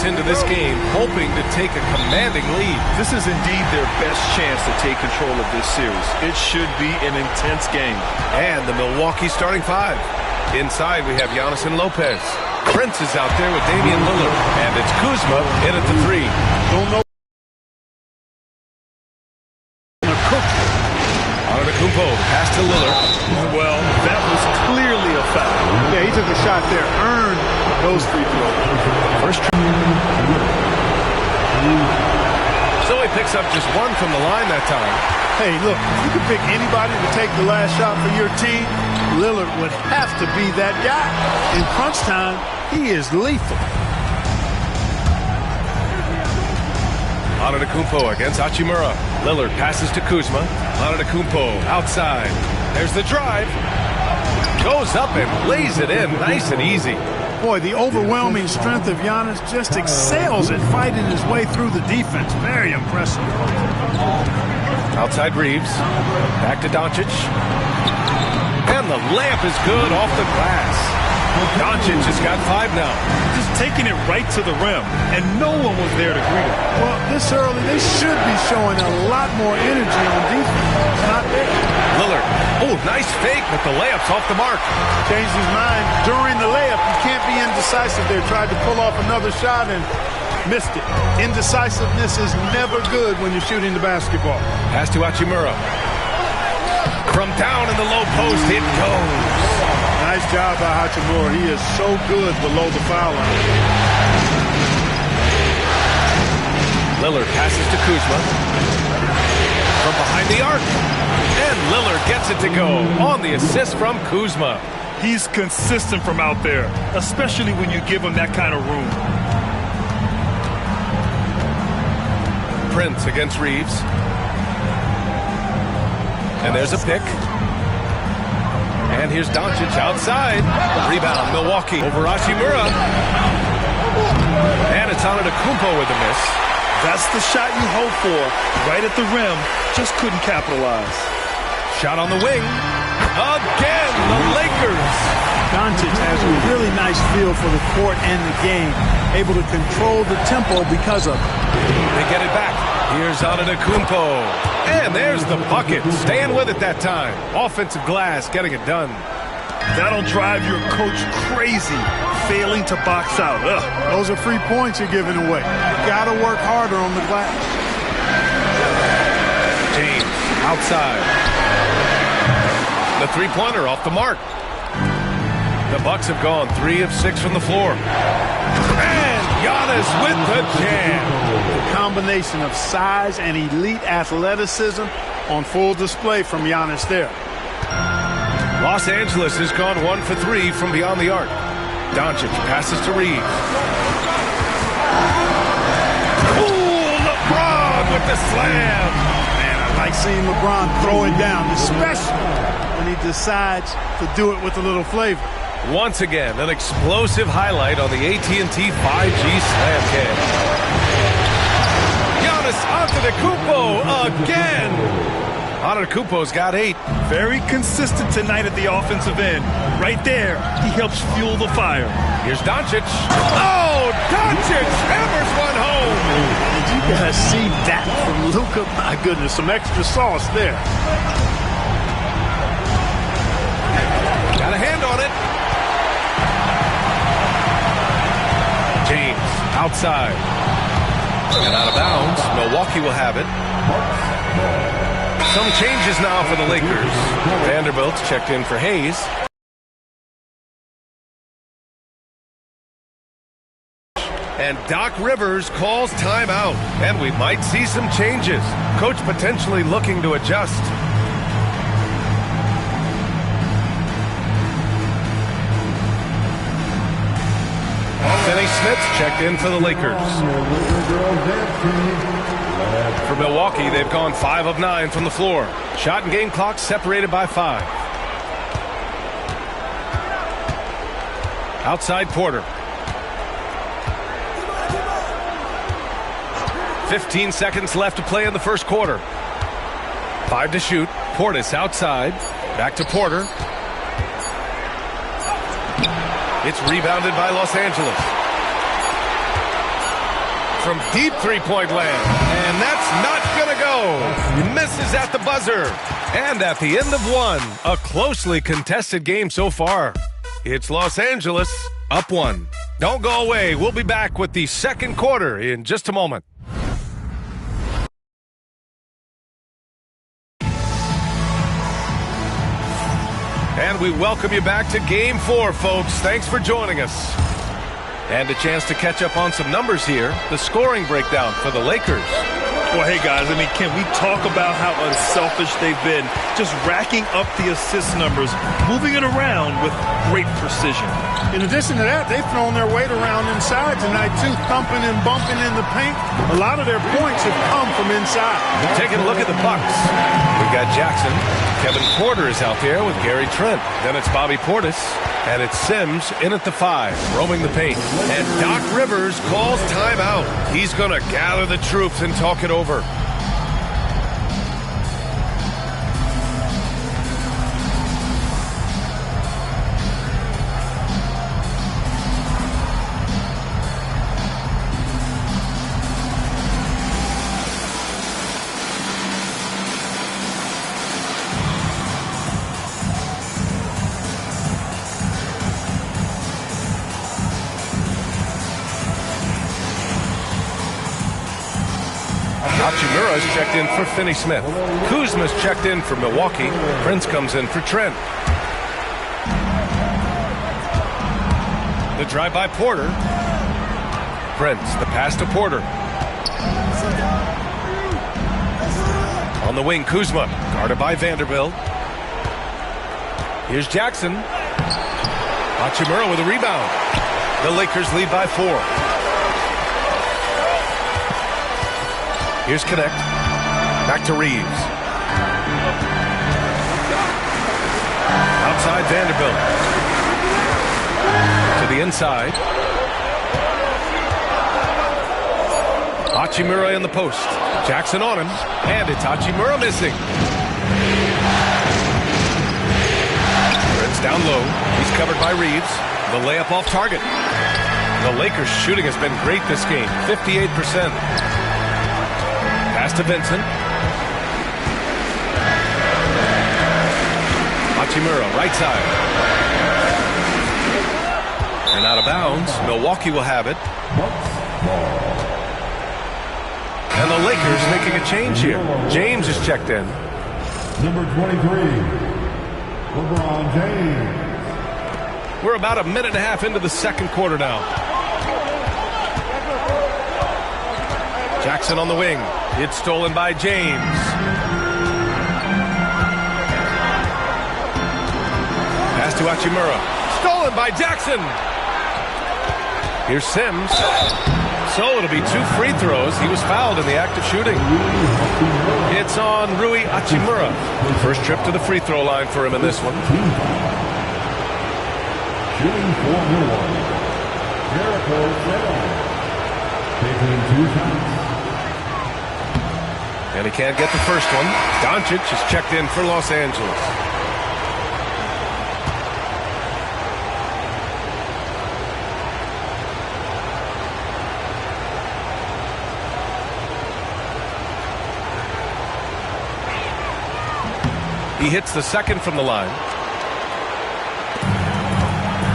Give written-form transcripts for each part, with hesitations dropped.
into this game, hoping to take a commanding lead. This is indeed their best chance to take control of this series. It should be an intense game. And the Milwaukee starting five. Inside, we have Giannis and Lopez. Prince is out there with Damian Lillard. And it's Kuzma in at the three. Don't know. Antetokounmpo, pass to Lillard. Well, that was clearly a foul. Yeah, he took a shot there. Earned those free throws. First. So he picks up just one from the line that time. Hey, look, if you could pick anybody to take the last shot for your team, Lillard would have to be that guy. In crunch time, he is lethal. Antetokounmpo against Hachimura. Lillard passes to Kuzma. Antetokounmpo outside. There's the drive. Goes up and lays it in nice and easy. Boy, the overwhelming strength of Giannis just excels at fighting his way through the defense. Very impressive. Outside Reeves. Back to Doncic. And the layup is good off the glass. Doncic has got 5 now. Just taking it right to the rim, and no one was there to greet him. Well, this early, they should be showing a lot more energy on defense. It's not there. Lillard. Oh, nice fake, but the layup's off the mark. Changed his mind during the layup. You can't be indecisive there. Tried to pull off another shot and missed it. Indecisiveness is never good when you're shooting the basketball. Pass to Hachimura. From down in the low post, it goes. Nice job by Hachimura. He is so good below the foul line. Lillard passes to Kuzma. From behind the arc. And Lillard gets it to go on the assist from Kuzma. He's consistent from out there, especially when you give him that kind of room. Prince against Reeves. And there's a pick. And here's Doncic outside. Rebound, Milwaukee over Hachimura. And it's Antetokounmpo with a miss. That's the shot you hope for. Right at the rim. Just couldn't capitalize. Shot on the wing. Again, the Lakers. Doncic has a really nice feel for the court and the game. Able to control the tempo because of it. They get it back. Here's Antetokounmpo. And there's the bucket. Staying with it that time. Offensive glass, getting it done. That'll drive your coach crazy, failing to box out. Ugh. Those are free points you're giving away. You gotta work harder on the glass. James, outside. The three-pointer off the mark. The Bucks have gone 3 of 6 from the floor. And Giannis with the jam. The combination of size and elite athleticism on full display from Giannis there. Los Angeles has gone 1 for 3 from beyond the arc. Doncic passes to Reeves. Ooh, LeBron with the slam. Man, I like seeing LeBron throw it down, especially when he decides to do it with a little flavor. Once again, an explosive highlight on the AT&T 5G Slam Cam. Giannis Antetokounmpo again. Antetokounmpo's got 8. Very consistent tonight at the offensive end. Right there, he helps fuel the fire. Here's Doncic. Oh, Doncic hammers one home. Did you guys see that from Luka? My goodness, some extra sauce there. Got a hand on it. James outside. And out of bounds. Milwaukee will have it. Some changes now for the Lakers. Vanderbilt's checked in for Hayes. And Doc Rivers calls timeout. And we might see some changes. Coach potentially looking to adjust. Finney Smith's checked in for the Lakers. For Milwaukee, they've gone 5 of 9 from the floor. Shot and game clock separated by 5. Outside Porter. 15 seconds left to play in the first quarter. 5 to shoot. Portis outside. Back to Porter. It's rebounded by Los Angeles. from deep three-point land. And that's not going to go. He misses at the buzzer. And at the end of one, a closely contested game so far. It's Los Angeles up one. Don't go away. We'll be back with the second quarter in just a moment. And we welcome you back to Game 4, folks. Thanks for joining us. And a chance to catch up on some numbers here. The scoring breakdown for the Lakers. Well, hey, guys, I mean, can we talk about how unselfish they've been? Just racking up the assist numbers, moving it around with great precision. In addition to that, they've thrown their weight around inside tonight, too, thumping and bumping in the paint. A lot of their points have come from inside. Taking a look at the Bucks. We've got Jackson. Kevin Porter is out there with Gary Trent. Then it's Bobby Portis. And it's Sims in at the 5, roaming the paint. And Doc Rivers calls timeout. He's going to gather the troops and talk it over. Hachimura's checked in for Finney-Smith. Kuzma's checked in for Milwaukee. Prince comes in for Trent. The drive by Porter. Prince, the pass to Porter. On the wing, Kuzma, guarded by Vanderbilt. Here's Jackson. Hachimura with a rebound. The Lakers lead by 4. Here's Connect. Back to Reeves. Outside Vanderbilt. To the inside. Hachimura in the post. Jackson on him. And it's Hachimura missing. Prince down low. He's covered by Reeves. The layup off target. The Lakers' shooting has been great this game. 58%. Pass to Vincent. Hachimura, right side. And out of bounds. Milwaukee will have it. And the Lakers making a change here. James is checked in. Number 23, LeBron James. We're about a minute and a half into the second quarter now. Jackson on the wing. It's stolen by James. Pass to Hachimura. Stolen by Jackson. Here's Sims. So it'll be 2 free throws. He was fouled in the act of shooting. It's on Rui Hachimura. First trip to the free throw line for him in this one. Shooting for Milwaukee, Jericho taking 2 shots. And he can't get the first one. Doncic is checked in for Los Angeles. He hits the second from the line.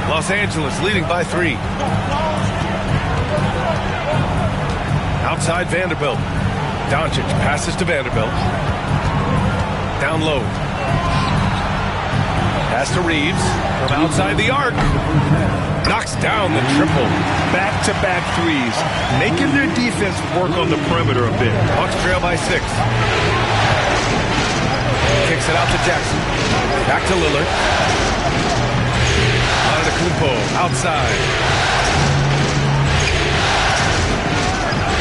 Los Angeles leading by 3. Outside Vanderbilt. Doncic passes to Vanderbilt. Down low. Pass to Reeves from outside the arc. Knocks down the triple. Back-to-back threes, making their defense work on the perimeter a bit. Bucks trail by 6. Kicks it out to Jackson. Back to Lillard. Antetokounmpo outside.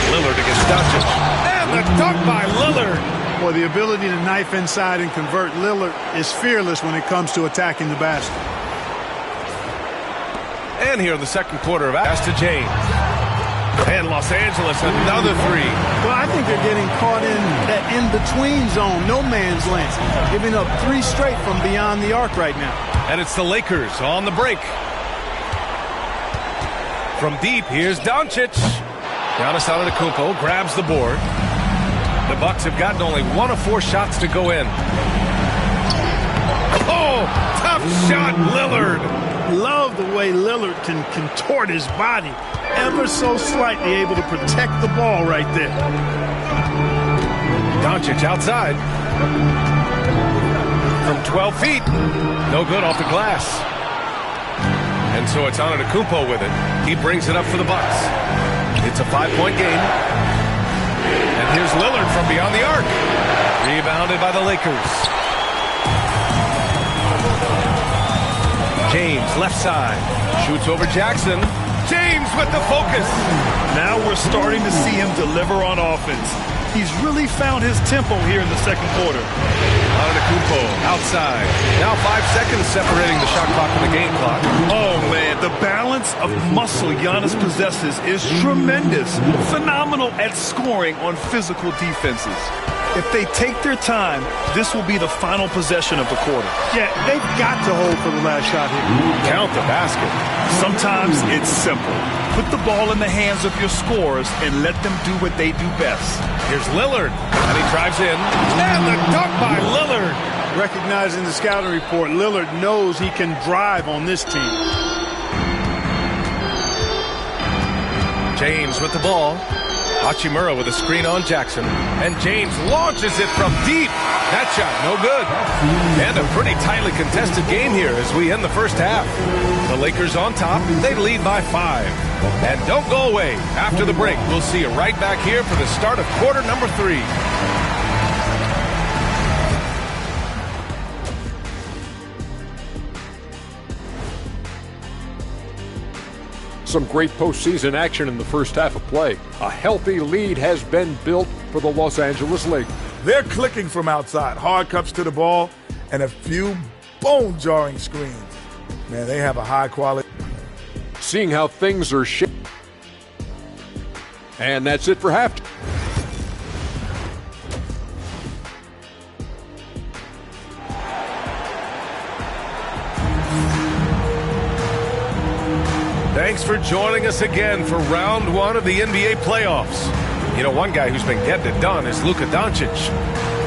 Lillard against Doncic. And the dunk by Lillard. Boy, the ability to knife inside and convert Lillard is fearless when it comes to attacking the basket. And here in the second quarter of pass to James. And Los Angeles, another 3. Well, I think they're getting caught in that in-between zone, no man's land, giving up 3 straight from beyond the arc right now. And it's the Lakers on the break. From deep, here's Doncic. Giannis Antetokounmpo grabs the board. The Bucks have gotten only 1 of 4 shots to go in. Oh, tough shot, Lillard. Love the way Lillard can contort his body ever so slightly, able to protect the ball right there. Doncic outside. From 12 feet. No good off the glass. And so it's Antetokounmpo with it. He brings it up for the Bucks. It's a 5-point game. And here's Lillard from beyond the arc. Rebounded by the Lakers. James, left side. Shoots over Jackson. James with the focus. Now we're starting to see him deliver on offense. He's really found his tempo here in the second quarter. Antetokounmpo outside. Now 5 seconds separating the shot clock from the game clock. Oh, man, the balance of muscle Giannis possesses is tremendous. Phenomenal at scoring on physical defenses. If they take their time, this will be the final possession of the quarter. Yeah, they've got to hold for the last shot here. Count the basket. Sometimes it's simple. Put the ball in the hands of your scorers and let them do what they do best. Here's Lillard, and he drives in. And the dunk by Lillard. Recognizing the scouting report, Lillard knows he can drive on this team. James with the ball. Hachimura with a screen on Jackson. And James launches it from deep. That shot, no good. And a pretty tightly contested game here as we end the first half. The Lakers on top. They lead by 5. And don't go away. After the break, we'll see you right back here for the start of quarter number 3. Some great postseason action in the first half of play. A healthy lead has been built for the Los Angeles Lakers. They're clicking from outside, hard cuts to the ball, and a few bone-jarring screens. Man, they have a high quality. Seeing how things are shaped. And that's it for halftime. Thanks for joining us again for round 1 of the NBA playoffs. You know, one guy who's been getting it done is Luka Doncic.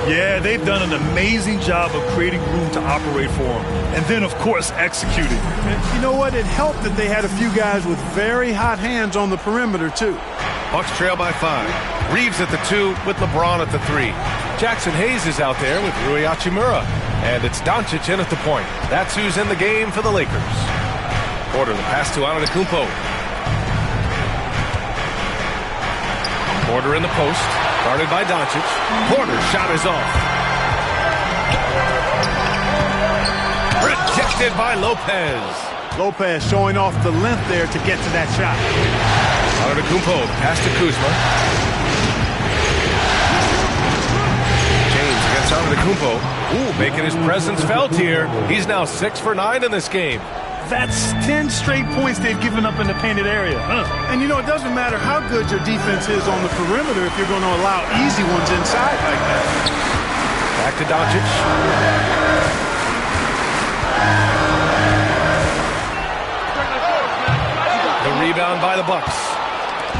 Yeah, they've done an amazing job of creating room to operate for him. And then, of course, executing. And you know what? It helped that they had a few guys with very hot hands on the perimeter, too. Bucks trail by 5. Reeves at the 2 with LeBron at the 3. Jackson Hayes is out there with Rui Hachimura. And it's Doncic in at the point. That's who's in the game for the Lakers. Porter, the pass to Antetokounmpo. Porter in the post, guarded by Doncic. Porter's shot is off. Rejected by Lopez. Lopez showing off the length there to get to that shot. Antetokounmpo, pass to Kuzma. James against Antetokounmpo. Ooh, making his presence felt here. He's now 6 for 9 in this game. That's 10 straight points they've given up in the painted area. And you know, it doesn't matter how good your defense is on the perimeter if you're going to allow easy ones inside like that. Back to Doncic. The rebound by the Bucks.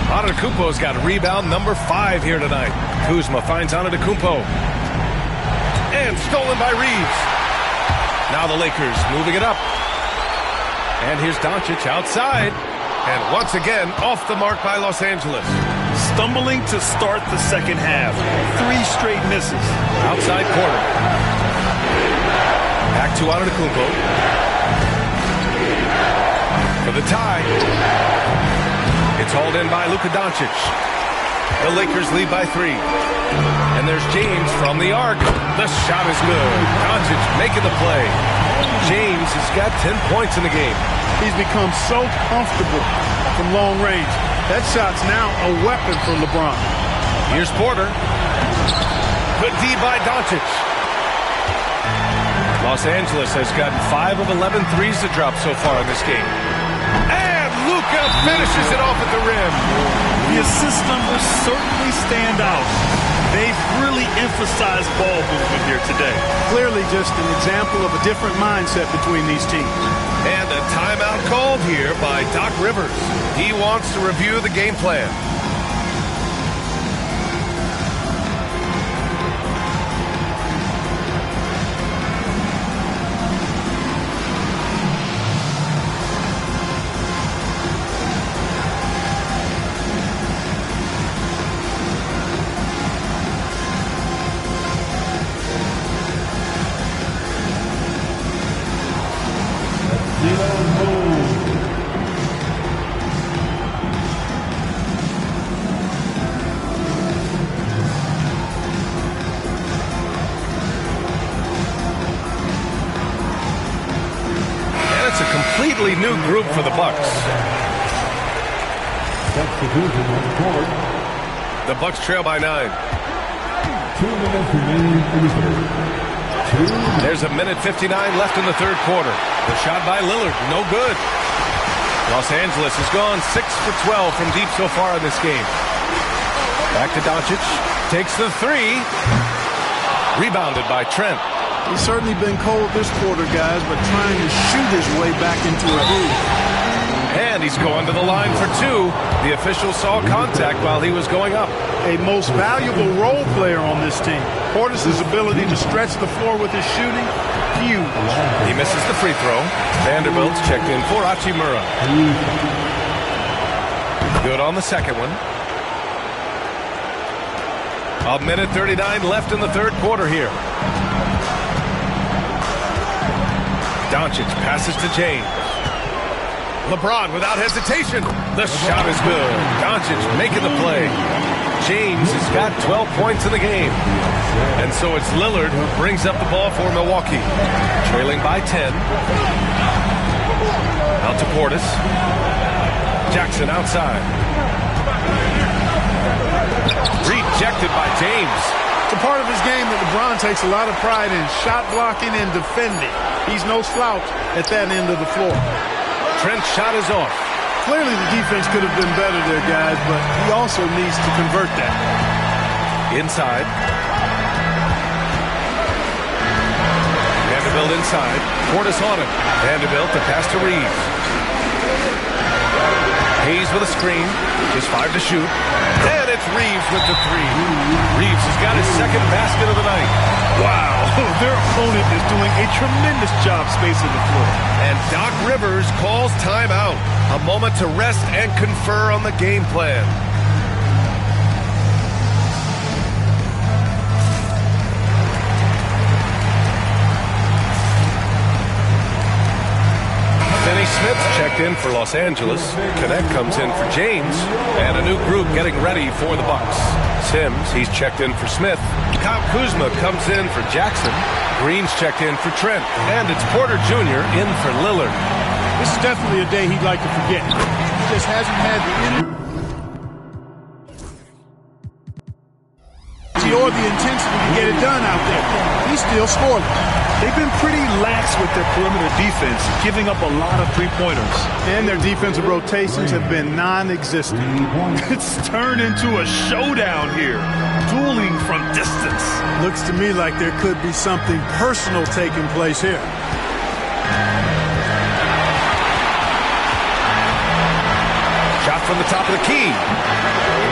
Antetokounmpo's got rebound number 5 here tonight. Kuzma finds Antetokounmpo. And stolen by Reeves. Now the Lakers moving it up. And here's Doncic outside. And once again, off the mark by Los Angeles. Stumbling to start the second half. 3 straight misses. Outside corner. Back to Antetokounmpo. For the tie. It's hauled in by Luka Doncic. The Lakers lead by 3. And there's James from the arc. The shot is good. Doncic making the play. James has got 10 points in the game. He's become so comfortable from long range. That shot's now a weapon for LeBron. Here's Porter. Good D by Doncic. Los Angeles has gotten 5 of 11 threes to drop so far in this game. And Luka finishes it off at the rim. The assist numbers certainly stand out. They've really emphasized ball movement here today. Clearly just an example of a different mindset between these teams. And a timeout called here by Doc Rivers. He wants to review the game plan. group for the Bucks. Substitution on the court. The Bucks trail by 9. 2 minutes remaining in the third. There's a minute 59 left in the third quarter. The shot by Lillard, no good. Los Angeles has gone 6 for 12 from deep so far in this game. Back to Doncic, takes the three. Rebounded by Trent. He's certainly been cold this quarter, guys, but trying to shoot his way back into a groove. And he's going to the line for two. The official saw contact while he was going up. A most valuable role player on this team. Portis' ability to stretch the floor with his shooting, huge. He misses the free throw. Vanderbilt's checked in for Hachimura. Good on the second one. A minute 39 left in the third quarter here. Doncic passes to James. LeBron without hesitation. The shot is good. Doncic making the play. James has got 12 points in the game. And so it's Lillard who brings up the ball for Milwaukee. Trailing by 10. Out to Portis. Jackson outside. Rejected by James. It's a part of his game that LeBron takes a lot of pride in, shot blocking and defending. He's no slouch at that end of the floor. Trent's shot is off. Clearly the defense could have been better there, guys, but he also needs to convert that. Inside. Vanderbilt inside. Portis on him. Vanderbilt the pass to Reeves. Hayes with a screen. Just 5 to shoot. And it's Reeves with the three. Reeves has got his second basket of the night. Wow, their opponent is doing a tremendous job spacing the floor. And Doc Rivers calls timeout. A moment to rest and confer on the game plan. Finney Smith's checked in for Los Angeles. Connect comes in for James. And a new group getting ready for the Bucks. Sims, he's checked in for Smith. Kyle Kuzma comes in for Jackson. Green's checked in for Trent. And it's Porter Jr. in for Lillard. This is definitely a day he'd like to forget. He just hasn't had the energy or the intensity to get it done out there. He's still scoring. They've been pretty lax with their perimeter defense, giving up a lot of three-pointers. And their defensive rotations have been non-existent. It's turned into a showdown here, dueling from distance. Looks to me like there could be something personal taking place here. Shot from the top of the key.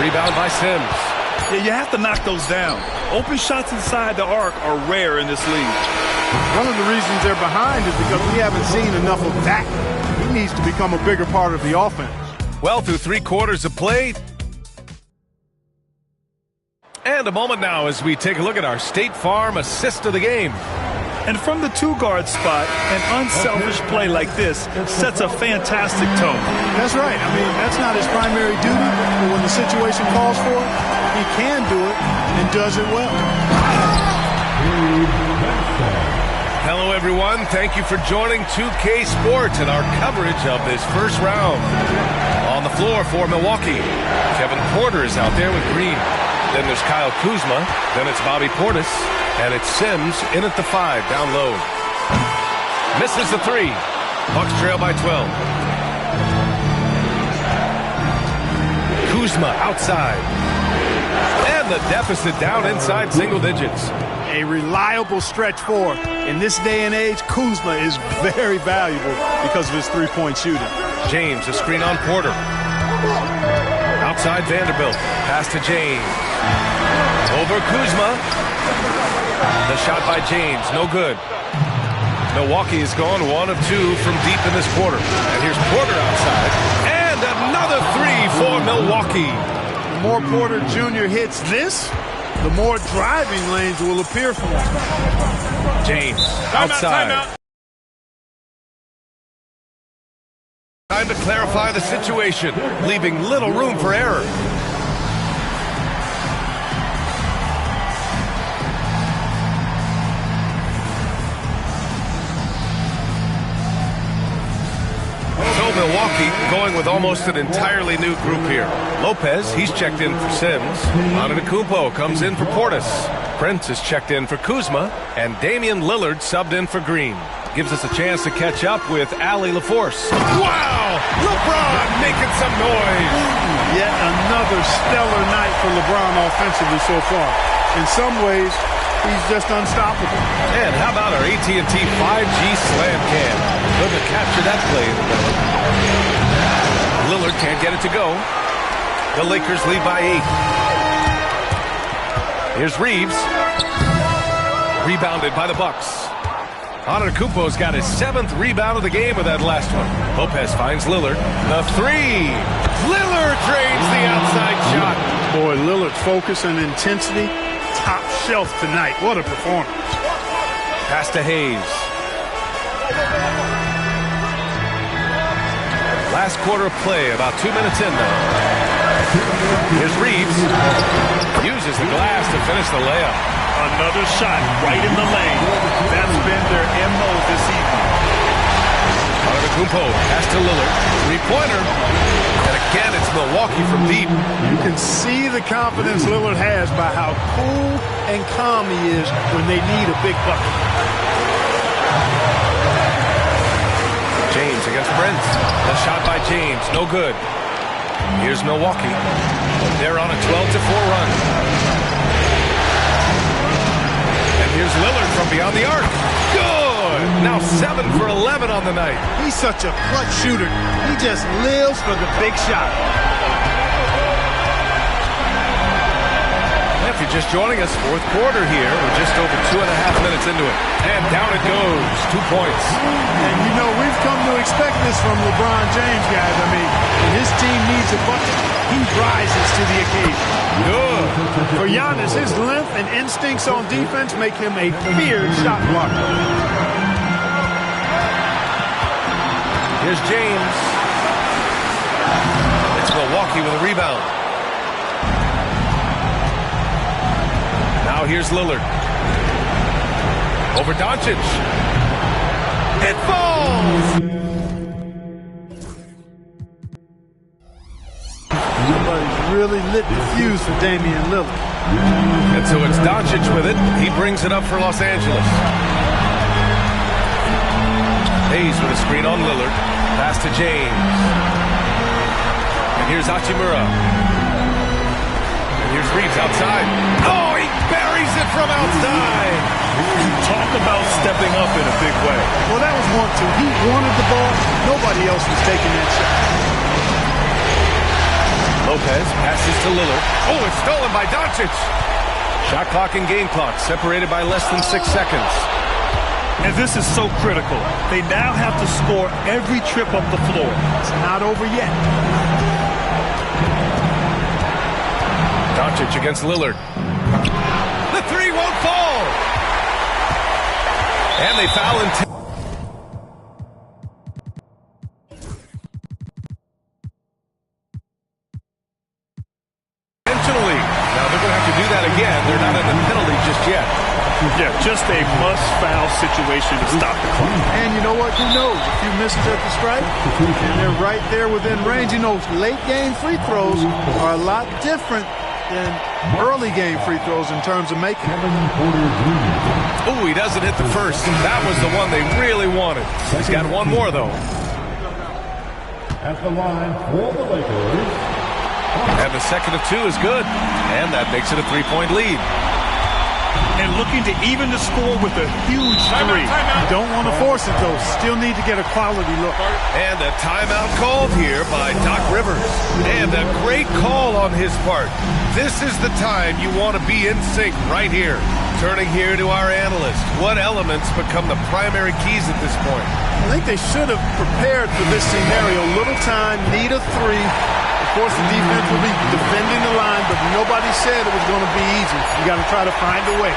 Rebound by Sims. Yeah, you have to knock those down. Open shots inside the arc are rare in this league. One of the reasons they're behind is because we haven't seen enough of that. He needs to become a bigger part of the offense. Well, through 3 quarters of play. And a moment now as we take a look at our State Farm assist of the game. And from the two-guard spot, an unselfish play like this sets a fantastic tone. That's right. I mean, that's not his primary duty, but when the situation calls for it, he can do it and does it well. Hello, everyone. Thank you for joining 2K Sports and our coverage of this first round. On the floor for Milwaukee, Kevin Porter is out there with Green. Then there's Kyle Kuzma. Then it's Bobby Portis. And it's Sims in at the 5, down low. Misses the 3. Bucks trail by 12. Kuzma outside. And the deficit down inside single digits. A reliable stretch 4. In this day and age, Kuzma is very valuable because of his three-point shooting. James, a screen on Porter. Outside Vanderbilt. Pass to James. Over Kuzma. The shot by James, no good. Milwaukee has gone 1 of 2 from deep in this quarter. And here's Porter outside. And another 3 for Milwaukee. The more Porter Jr. hits this, the more driving lanes will appear for him. James outside. Time to clarify the situation, leaving little room for error. So going with almost an entirely new group here. Lopez, he's checked in for Sims. Antetokounmpo comes in for Portis. Prince is checked in for Kuzma. And Damian Lillard subbed in for Green. Gives us a chance to catch up with Ali LaForce. Wow! LeBron making some noise! Yet another stellar night for LeBron offensively so far. In some ways, he's just unstoppable. And how about our AT&T 5G slam cam? Good to capture that play in the middle. Lillard can't get it to go. The Lakers lead by 8. Here's Reeves. Rebounded by the Bucks. Antetokounmpo's got his 7th rebound of the game with that last one. Lopez finds Lillard. The three. Lillard drains the outside shot. Boy, Lillard's focus and intensity, top shelf tonight. What a performance. Pass to Hayes. Last quarter of play, about 2 minutes in now. Here's Reeves. Uses the glass to finish the layup. Another shot right in the lane. That's been their MO this evening. Antetokounmpo pass to Lillard. Three-pointer. And again, it's Milwaukee from deep. You can see the confidence Lillard has by how cool and calm he is when they need a big bucket. James against Prince. The shot by James, no good. Here's Milwaukee. They're on a 12-4 run. And here's Lillard from beyond the arc. Good! Now 7 for 11 on the night. He's such a clutch shooter. He just lives for the big shot. If you're just joining us, 4th quarter here. We're just over 2.5 minutes into it. And down it goes. 2 points. And you know, we've come to expect this from LeBron James, guys. I mean, when his team needs a bucket, he rises to the occasion. Good. For Giannis, his length and instincts on defense make him a feared shot blocker. Here's James. It's Milwaukee with a rebound. Now here's Lillard. Over Doncic. It falls! Somebody's really lit the fuse for Damian Lillard. And so it's Doncic with it. He brings it up for Los Angeles. Hayes with a screen on Lillard. Pass to James. And here's Hachimura. And here's Reeves outside. Oh, he buries it from outside. Talk about stepping up in a big way. Well, that was 1-2. He wanted the ball. Nobody else was taking that shot. Lopez passes to Lillard. Oh, it's stolen by Doncic. Shot clock and game clock separated by less than 6 seconds. And this is so critical. They now have to score every trip up the floor. It's not over yet. Doncic against Lillard. The three won't fall. And they foul intentionally. Now they're going to have to do that again. They're not in the penalty just yet. Yeah, just a must-foul situation to stop the clock. And you know what? Who knows? A few misses at the stripe, and they're right there within range. You know, late-game free throws are a lot different than early-game free throws in terms of making them. Oh, he doesn't hit the first. That was the one they really wanted. He's got one more, though. At the line for the Lakers. And the second of 2 is good. And that makes it a 3-point lead. And looking to even the score with a huge three. You don't want to force it, though. Still need to get a quality look. And a timeout called here by Doc Rivers. And a great call on his part. This is the time you want to be in sync right here. Turning here to our analyst. What elements become the primary keys at this point? I think they should have prepared for this scenario. Little time, need a three. Of course, the defense will be defending the line, but nobody said it was going to be easy. You got to try to find a way.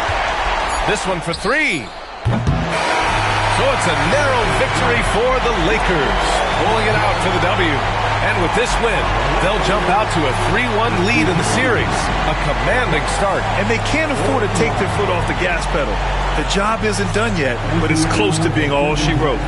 This one for 3. So it's a narrow victory for the Lakers, pulling it out for the W. And with this win, they'll jump out to a 3-1 lead in the series. A commanding start. And they can't afford to take their foot off the gas pedal. The job isn't done yet, but it's close to being all she wrote.